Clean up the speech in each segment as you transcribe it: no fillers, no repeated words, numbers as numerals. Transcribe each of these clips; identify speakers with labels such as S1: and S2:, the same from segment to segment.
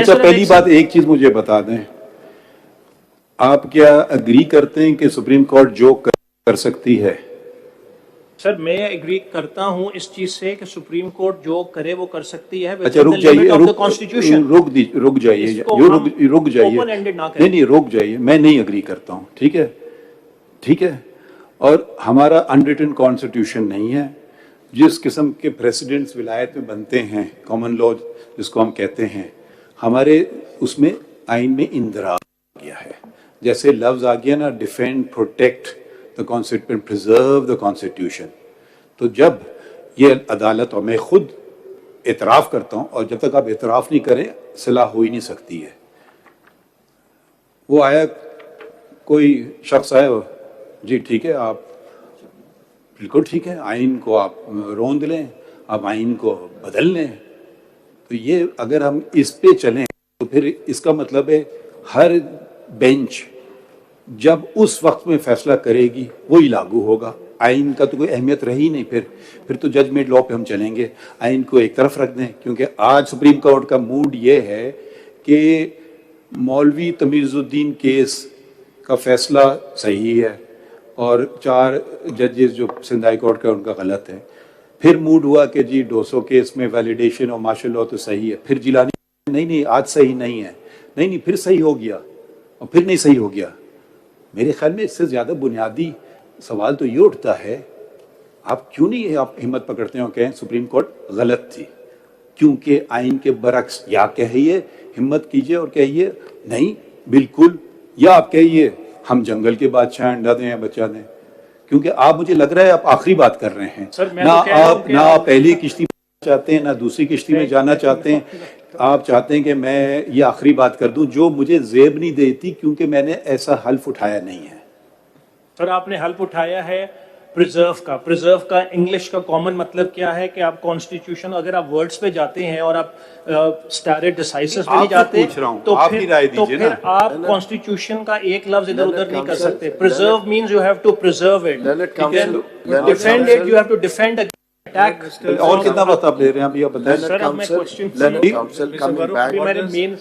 S1: اچھا پہلی بات ایک چیز مجھے بتا دیں, آپ کیا اگری کرتے ہیں کہ سپریم کورٹ جو کر سکتی ہے؟
S2: سر میں ایگری کرتا ہوں اس چیز سے کہ سپریم کورٹ جو کرے وہ کر سکتی ہے.
S1: اچھا رک جائیے, رک جائیے, نہیں رک جائیے, میں نہیں اگری کرتا ہوں, ٹھیک ہے, ٹھیک ہے. اور ہمارا انریٹن کانسٹیٹیوشن نہیں ہے. جس قسم کے پریسیڈنٹس ولایت میں بنتے ہیں, کامن لا جس کو ہم کہتے ہیں, ہمارے اس میں آئین میں اندراج گیا ہے. جیسے لفظ آ گیا نا, defend, protect the constitution, preserve the constitution. تو جب یہ عدالت, اور میں خود اعتراف کرتا ہوں, اور جب تک آپ اعتراف نہیں کریں صلاح ہو ہی نہیں سکتی ہے. وہ آیا, کوئی شخص آیا, جی ٹھیک ہے, آپ بالکل ٹھیک ہے, آئین کو آپ روند لیں, آپ آئین کو بدل لیں. تو یہ اگر ہم اس پہ چلیں تو پھر اس کا مطلب ہے ہر بینچ جب اس وقت میں فیصلہ کرے گی وہی لاگو ہوگا. آئین کا تو کوئی اہمیت رہی نہیں. پھر تو ججمنٹ لا پہ ہم چلیں گے, آئین کو ایک طرف رکھ دیں. کیونکہ آج سپریم کورٹ کا موڈ یہ ہے کہ مولوی تمیز الدین کیس کا فیصلہ صحیح ہے اور 4 ججز جو سندھ ہائی کورٹ کا ان کا غلط ہے. پھر موڈ ہوا کہ جی ڈوسو کیس میں ویلیڈیشن اور مارشل لا تو صحیح ہے. پھر جیلانی نہیں آج صحیح نہیں ہے, نہیں پھر صحیح ہو گیا, اور پھر نہیں صحیح ہو گیا. میرے خیال میں اس سے زیادہ بنیادی سوال تو یہ اٹھتا ہے, آپ کیوں نہیں آپ ہمت پکڑتے ہیں اور کہیں سپریم کورٹ غلط تھی؟ کیونکہ آئین کے برعکس یا کہیے, ہمت کیجئے اور کہیے نہیں بالکل, یا آپ کہیے ہم جنگل کے بادشاہ انڈا دیں یا بچہ دیں. کیونکہ آپ, مجھے لگ رہا ہے آپ آخری بات کر رہے ہیں, نہ آپ پہلی کشتی میں چاہتے ہیں نہ دوسری کشتی میں جانا چاہتے ہیں. آپ چاہتے ہیں کہ میں یہ آخری بات کر دوں جو مجھے زیب نہیں دیتی, کیونکہ میں نے ایسا حلف اٹھایا نہیں ہے.
S2: سر آپ نے حلف اٹھایا ہے پریزرو کا. پریزرو کا انگلش کا کامن مطلب کیا ہے کہ آپ کانسٹیٹیوشن, اگر آپ ورڈز پہ جاتے ہیں اور آپ اسٹارے ڈیسائسز پہ نہیں جاتے تو پھر آپ کانسٹیٹیوشن کا ایک لفظ ادھر ادھر نہیں کر سکتے. Preserve means you have to preserve it, defend it, you have to defend attack.
S1: اور کتنا وقت آپ لے رہے ہیں ابھی, آپ بتائیں.
S2: سر اب میں میرے مین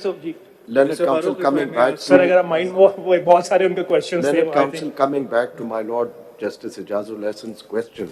S3: Learned Counsel coming back to,
S2: sir, agar mind wo bahut sare unke questions the.
S3: Learned Counsel coming back to my Lord Justice Ijazul Hasan's question.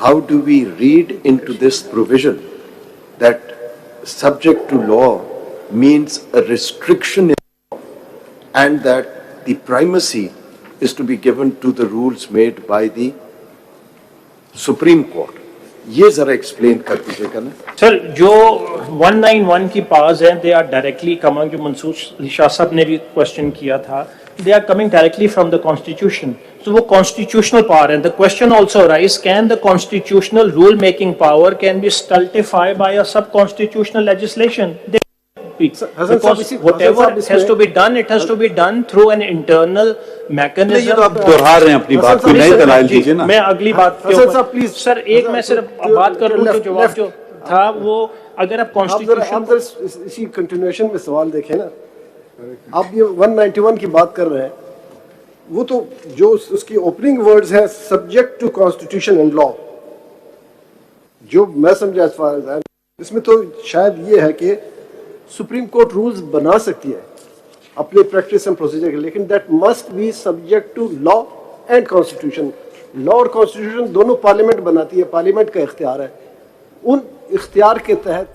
S3: how do we read into this provision that subject to law means a restriction in law and that the primacy is to be given to the rules made by the Supreme Court? یہ ذرا explain کر دیجیے گا نا
S2: سر. جو 191 کی پاز ہیں they are directly coming, جو منصور شاہ صاحب نے بھی کوشچن کیا تھا, they are coming directly from the constitution. تو وہ کانسٹیٹیوشنل پاور ہے. The question also arise, can the constitutional rule making power can be stultified by a sub constitutional legislation? Because whatever has to be done, it has to be done through an internal mechanism.
S1: آپ دہرا رہے ہیں اپنی بات کو, نئے دلائل دیجیے نا.
S2: میں اگلی بات سر ایک میں صرف بات کر لوں, جواب جو تھا وہ اگر آپ کانسٹیٹیوشن
S4: اسی کنٹینیوشن میں سوال دیکھیں نا, آپ یہ 191 کی بات کر رہے ہیں, وہ تو جو اس کی اوپننگ ورڈز ہیں سبجیکٹ ٹو کانسٹیٹیوشن اینڈ لا, جو میں سمجھا اس میں تو شاید یہ ہے کہ سپریم کورٹ رولز بنا سکتی ہے اپنے پریکٹس اینڈ پروسیجر کے, لیکن that must be subject to law and constitution. Law اور کانسٹیٹیوشن دونوں پارلیمنٹ بناتی ہے, پارلیمنٹ کا اختیار ہے. ان اختیار کے تحت